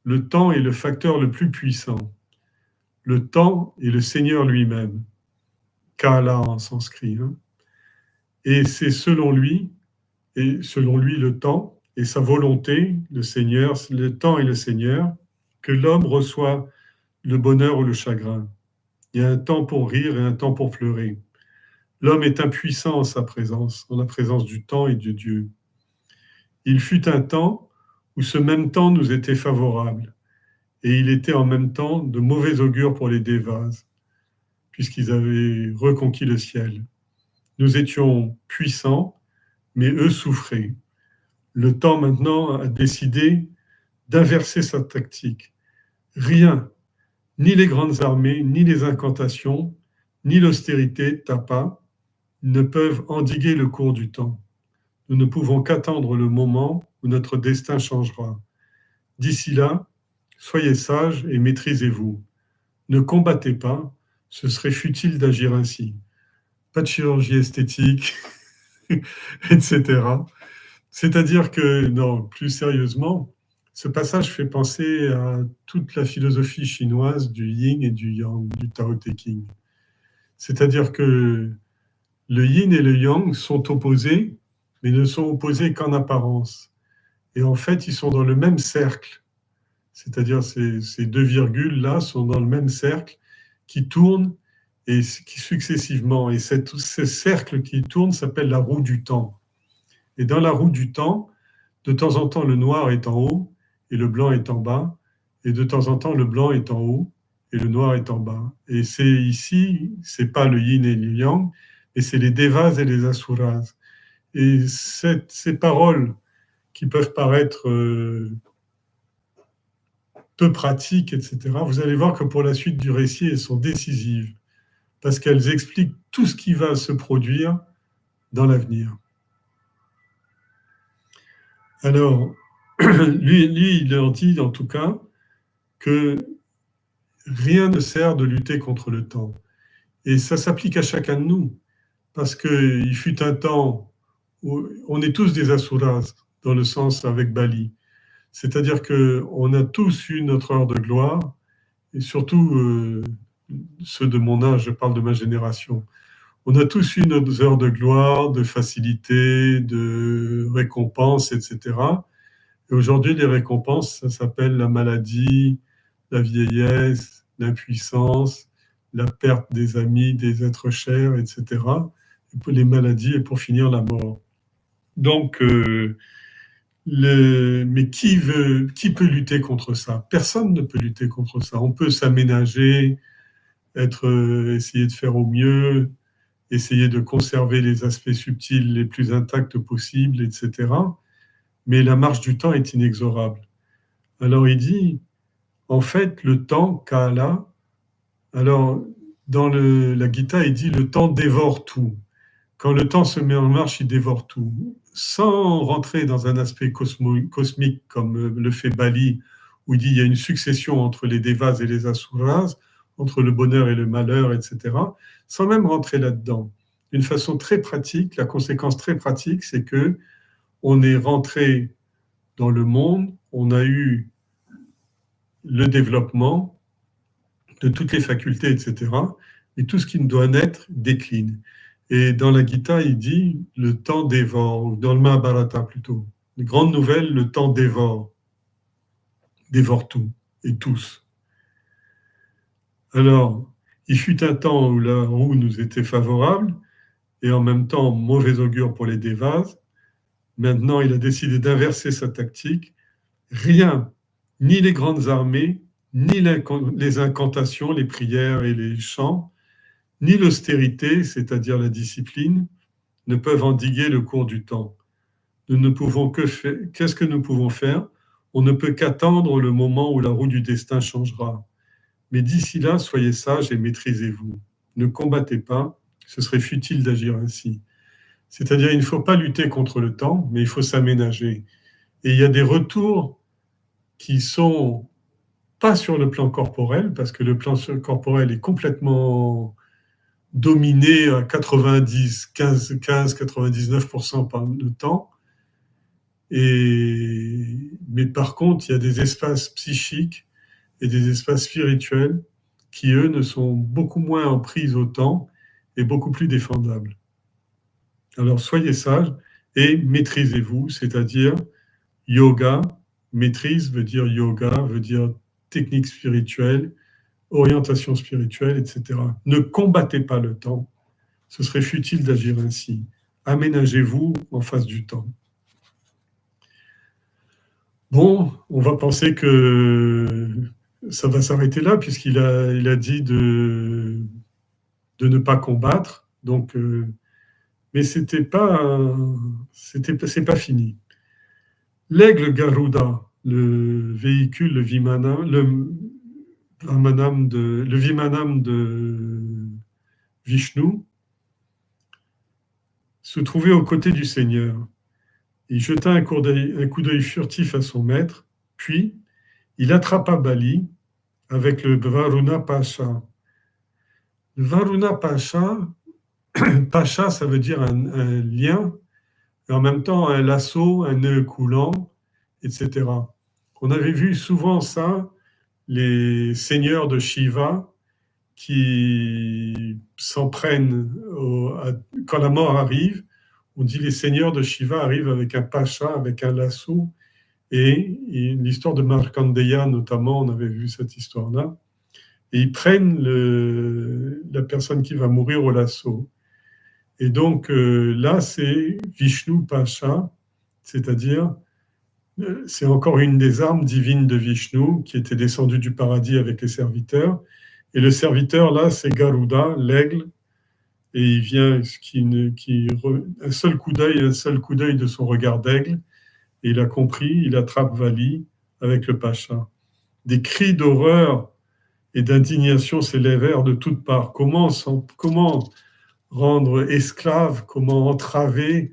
le temps est le facteur le plus puissant. Le temps est le Seigneur lui-même, Kala en sanskrit. Et c'est selon lui le temps et sa volonté, le Seigneur, le temps et le Seigneur, que l'homme reçoit le bonheur ou le chagrin. Il y a un temps pour rire et un temps pour pleurer. L'homme est impuissant en sa présence, en la présence du temps et de Dieu. Il fut un temps où ce même temps nous était favorable, et il était en même temps de mauvais augure pour les Devas, puisqu'ils avaient reconquis le ciel. Nous étions puissants, mais eux souffraient. Le temps maintenant a décidé d'inverser sa tactique. Rien, ni les grandes armées, ni les incantations, ni l'austérité, tapa, ne peuvent endiguer le cours du temps. Nous ne pouvons qu'attendre le moment où notre destin changera. D'ici là, soyez sages et maîtrisez-vous. Ne combattez pas, ce serait futile d'agir ainsi. Pas de chirurgie esthétique, etc. C'est-à-dire que, non, plus sérieusement, ce passage fait penser à toute la philosophie chinoise du yin et du yang, du Tao Te Ching. C'est-à-dire que le yin et le yang sont opposés, mais ne sont opposés qu'en apparence. Et en fait, ils sont dans le même cercle. C'est-à-dire ces deux virgules-là sont dans le même cercle qui tourne et qui successivement. Et ce cercle qui tourne s'appelle la roue du temps. Et dans la roue du temps, de temps en temps, le noir est en haut et le blanc est en bas. Et de temps en temps, le blanc est en haut et le noir est en bas. Et c'est ici, c'est pas le yin et le yang, mais c'est les devas et les asuras. Et ces paroles qui peuvent paraître peu pratiques, etc., vous allez voir que pour la suite du récit, elles sont décisives, parce qu'elles expliquent tout ce qui va se produire dans l'avenir. Alors, lui, il leur dit en tout cas que rien ne sert de lutter contre le temps. Et ça s'applique à chacun de nous, parce qu'il fut un temps où on est tous des asuras, dans le sens avec Bali. C'est-à-dire qu'on a tous eu notre heure de gloire, et surtout ceux de mon âge, je parle de ma génération. On a tous eu nos heures de gloire, de facilité, de récompense, etc. Et aujourd'hui, les récompenses, ça s'appelle la maladie, la vieillesse, l'impuissance, la perte des amis, des êtres chers, etc. Et pour les maladies et pour finir la mort. Donc, mais qui peut lutter contre ça? Personne ne peut lutter contre ça. On peut s'aménager, essayer de faire au mieux, essayer de conserver les aspects subtils les plus intacts possibles, etc. Mais la marche du temps est inexorable. Alors il dit, en fait, le temps, Kala, alors dans la Gita, il dit le temps dévore tout. Quand le temps se met en marche, il dévore tout. Sans rentrer dans un aspect cosmique comme le fait Bali, où il dit il y a une succession entre les devas et les asuras, entre le bonheur et le malheur, etc., sans même rentrer là-dedans. D'une façon très pratique, la conséquence très pratique, c'est que on est rentré dans le monde, on a eu le développement de toutes les facultés, etc., et tout ce qui ne doit naître décline. Et dans la Gita, il dit le temps dévore, ou dans le Mahabharata plutôt. Les grandes nouvelles, le temps dévore tout et tous. Alors, il fut un temps où la roue nous était favorable et en même temps mauvais augure pour les devas. Maintenant, il a décidé d'inverser sa tactique. Rien, ni les grandes armées, ni les incantations, les prières et les chants, ni l'austérité, c'est-à-dire la discipline, ne peuvent endiguer le cours du temps. Nous ne pouvons que faire. Qu'est-ce que nous pouvons faire? On ne peut qu'attendre le moment où la roue du destin changera. Mais d'ici là, soyez sages et maîtrisez-vous. Ne combattez pas, ce serait futile d'agir ainsi. C'est-à-dire, il ne faut pas lutter contre le temps, mais il faut s'aménager. Et il y a des retours qui sont pas sur le plan corporel, parce que le plan corporel est complètement dominé à 99% par le temps. Mais par contre, il y a des espaces psychiques et des espaces spirituels qui, eux, ne sont beaucoup moins en prise au temps et beaucoup plus défendables. Alors, soyez sages et maîtrisez-vous, c'est-à-dire yoga, maîtrise veut dire yoga, veut dire technique spirituelle, orientation spirituelle, etc. Ne combattez pas le temps, ce serait futile d'agir ainsi. Aménagez-vous en face du temps. Bon, on va penser que ça va s'arrêter là, puisqu'il a dit de ne pas combattre. Donc, mais c'est pas fini. L'aigle Garuda, le véhicule, le Vimanam de Vishnu, se trouvait aux côtés du Seigneur. Il jeta un coup d'œil furtif à son maître, puis il attrapa Bali avec le Varuna Pasha. Le Varuna Pasha, Pasha, ça veut dire un lien, et en même temps un lasso, un nœud coulant, etc. On avait vu souvent ça, les seigneurs de Shiva qui s'en prennent quand la mort arrive. On dit les seigneurs de Shiva arrivent avec un pacha, avec un lasso, et l'histoire de Markandeya, notamment, on avait vu cette histoire-là, et ils prennent la personne qui va mourir au lasso. Et donc là, c'est Vishnu Pasha, c'est-à-dire, c'est encore une des armes divines de Vishnu qui était descendue du paradis avec les serviteurs. Et le serviteur, là, c'est Garuda, l'aigle, et il vient, un seul coup d'œil de son regard d'aigle, et il a compris, il attrape Vali avec le Pacha. Des cris d'horreur et d'indignation s'élèvèrent de toutes parts. Comment rendre esclave, comment entraver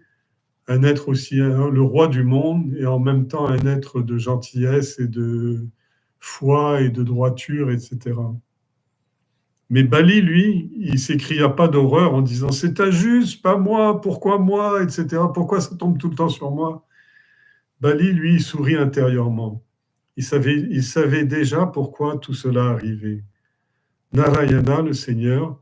un être aussi, le roi du monde, et en même temps un être de gentillesse et de foi et de droiture, etc. Mais Bali, lui, il s'écria pas d'horreur en disant « c'est injuste, pas moi, etc. Pourquoi ça tombe tout le temps sur moi ?» Bali, lui, il sourit intérieurement. Il savait déjà pourquoi tout cela arrivait. Narayana, le Seigneur,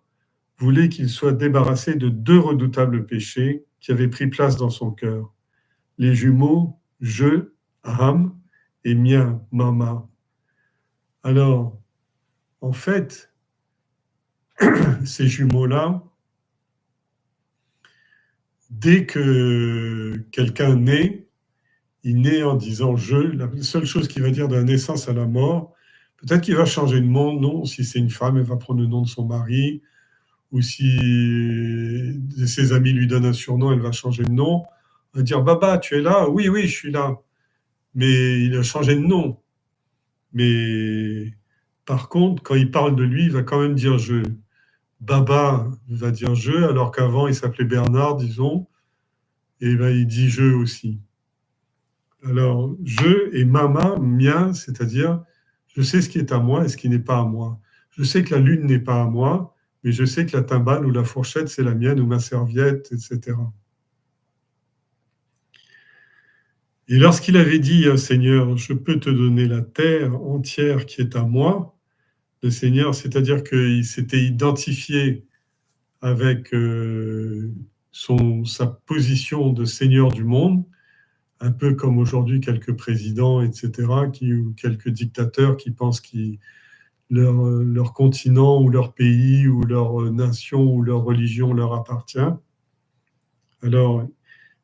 voulait qu'il soit débarrassé de deux redoutables péchés qui avaient pris place dans son cœur. Les jumeaux je, Aham, et mien, Mama. Alors, en fait, ces jumeaux-là, dès que quelqu'un naît, il naît en disant je. La seule chose qu'il va dire de la naissance à la mort, peut-être qu'il va changer de nom. Si c'est une femme, elle va prendre le nom de son mari. Ou si ses amis lui donnent un surnom, elle va changer de nom. Elle va dire Baba, tu es là? Oui, je suis là. Mais il a changé de nom. Mais par contre, quand il parle de lui, il va quand même dire je. Baba va dire je, alors qu'avant il s'appelait Bernard, disons, et ben, il dit je aussi. Alors, je et mama, mien, c'est-à-dire, je sais ce qui est à moi et ce qui n'est pas à moi. Je sais que la lune n'est pas à moi, mais je sais que la timbale ou la fourchette, c'est la mienne, ou ma serviette, etc. Et lorsqu'il avait dit, Seigneur, je peux te donner la terre entière qui est à moi, le Seigneur, c'est-à-dire qu'il s'était identifié avec sa position de Seigneur du monde, un peu comme aujourd'hui quelques présidents, etc., ou quelques dictateurs qui pensent que leur continent ou leur pays ou leur nation ou leur religion leur appartient. Alors,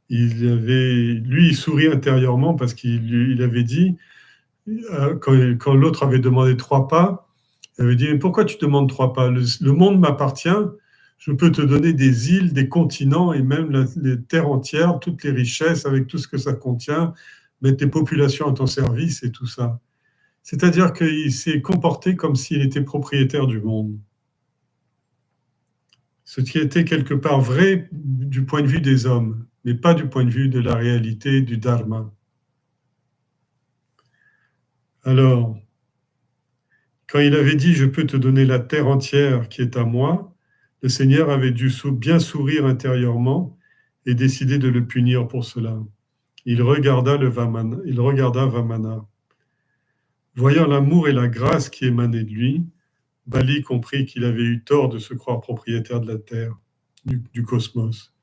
lui, il sourit intérieurement parce qu'il avait dit, quand l'autre avait demandé 3 pas, il avait dit, mais pourquoi tu demandes 3 pas? Le monde m'appartient, je peux te donner des îles, des continents et même les terres entières, toutes les richesses avec tout ce que ça contient, mettre des populations à ton service et tout ça. C'est-à-dire qu'il s'est comporté comme s'il était propriétaire du monde. Ce qui était quelque part vrai du point de vue des hommes, mais pas du point de vue de la réalité du dharma. Alors, quand il avait dit « Je peux te donner la terre entière qui est à moi », le Seigneur avait dû bien sourire intérieurement et décider de le punir pour cela. Il regarda Vamana. Voyant l'amour et la grâce qui émanaient de lui, Bali comprit qu'il avait eu tort de se croire propriétaire de la terre, du cosmos.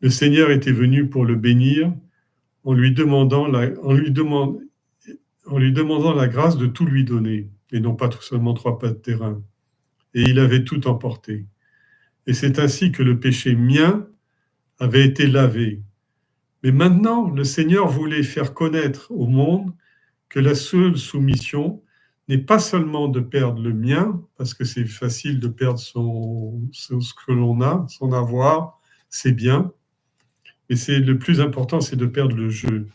Le Seigneur était venu pour le bénir en lui demandant la grâce de tout lui donner, et non pas tout seulement 3 pas de terrain. Et il avait tout emporté. Et c'est ainsi que le péché mien avait été lavé. Mais maintenant, le Seigneur voulait faire connaître au monde que la seule soumission n'est pas seulement de perdre le mien, parce que c'est facile de perdre ce que l'on a, son avoir, ses biens, mais le plus important, c'est de perdre le je.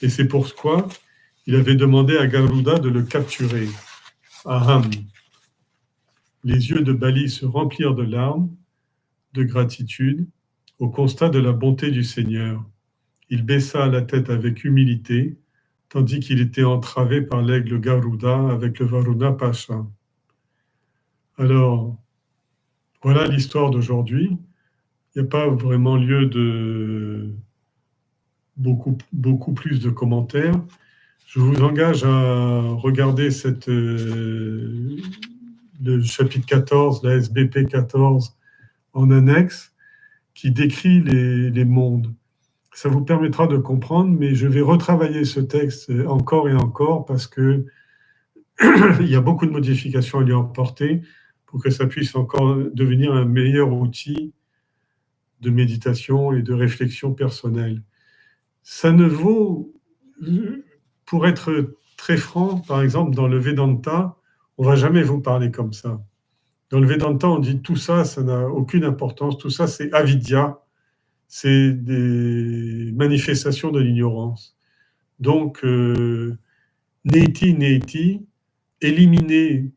Et c'est pourquoi il avait demandé à Garuda de le capturer. Aham. Les yeux de Bali se remplirent de larmes, de gratitude, au constat de la bonté du Seigneur. Il baissa la tête avec humilité, tandis qu'il était entravé par l'aigle Garuda avec le Varuna Pasha. Alors, voilà l'histoire d'aujourd'hui. Il n'y a pas vraiment lieu de beaucoup plus de commentaires. Je vous engage à regarder le chapitre 14, la SBP 14 en annexe, qui décrit les mondes. Ça vous permettra de comprendre, mais je vais retravailler ce texte encore et encore parce que il y a beaucoup de modifications à lui apporter pour que ça puisse encore devenir un meilleur outil de méditation et de réflexion personnelle. Ça ne vaut, pour être très franc, par exemple, dans le Vedanta, on ne va jamais vous parler comme ça. Dans le Vedanta, on dit tout ça, ça n'a aucune importance, tout ça c'est avidya, c'est des manifestations de l'ignorance. Donc, neti, neti, éliminer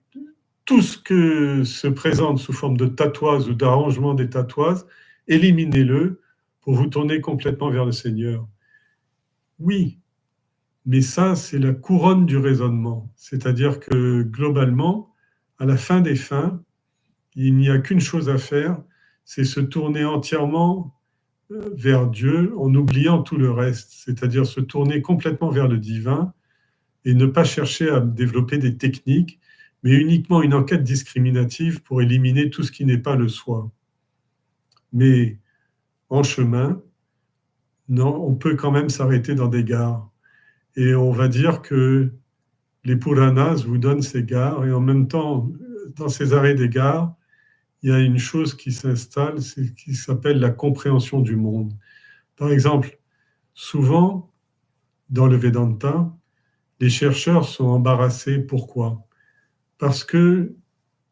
tout ce que se présente sous forme de tatouage ou d'arrangement des tatouages, éliminez-le pour vous tourner complètement vers le Seigneur. Oui, mais ça, c'est la couronne du raisonnement. C'est-à-dire que globalement, à la fin des fins, il n'y a qu'une chose à faire, c'est se tourner entièrement vers Dieu en oubliant tout le reste, c'est-à-dire se tourner complètement vers le divin et ne pas chercher à développer des techniques, mais uniquement une enquête discriminative pour éliminer tout ce qui n'est pas le soi. Mais en chemin, non, on peut quand même s'arrêter dans des gares. Et on va dire que les Puranas vous donnent ces gares, et en même temps, dans ces arrêts des gares, il y a une chose qui s'installe, c'est qui s'appelle la compréhension du monde. Par exemple, souvent, dans le Vedanta, les chercheurs sont embarrassés. Pourquoi? Parce qu'ils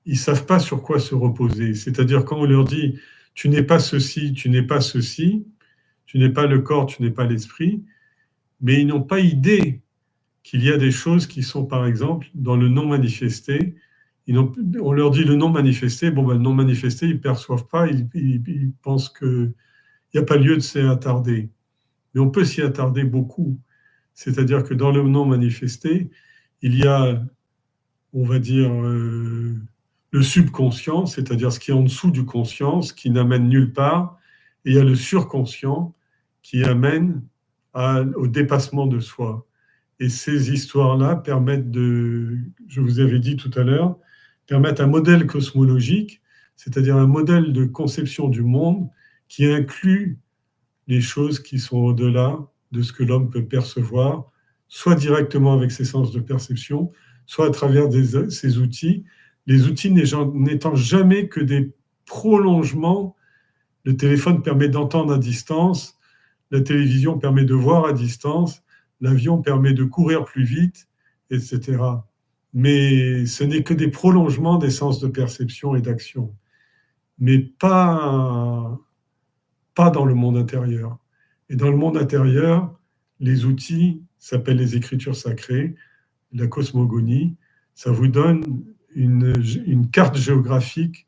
ne savent pas sur quoi se reposer. C'est-à-dire quand on leur dit « tu n'es pas ceci, tu n'es pas ceci, tu n'es pas le corps, tu n'es pas l'esprit », mais ils n'ont pas idée qu'il y a des choses qui sont, par exemple, dans le non manifesté. On leur dit le non manifesté, bon, ben, le non manifesté, ils ne perçoivent pas, ils pensent qu'il n'y a pas lieu de s'y attarder. Mais on peut s'y attarder beaucoup. C'est-à-dire que dans le non manifesté, il y a, on va dire, le subconscient, c'est-à-dire ce qui est en dessous du conscient, ce qui n'amène nulle part, et il y a le surconscient qui amène au dépassement de soi. Et ces histoires-là permettent je vous avais dit tout à l'heure, permettent un modèle cosmologique, c'est-à-dire un modèle de conception du monde qui inclut les choses qui sont au-delà de ce que l'homme peut percevoir, soit directement avec ses sens de perception, soit à travers ses outils. Les outils n'étant jamais que des prolongements. Le téléphone permet d'entendre à distance, la télévision permet de voir à distance, l'avion permet de courir plus vite, etc. Mais ce n'est que des prolongements des sens de perception et d'action, mais pas dans le monde intérieur. Et dans le monde intérieur, les outils s'appellent les écritures sacrées, la cosmogonie. Ça vous donne une carte géographique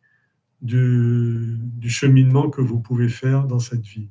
du cheminement que vous pouvez faire dans cette vie.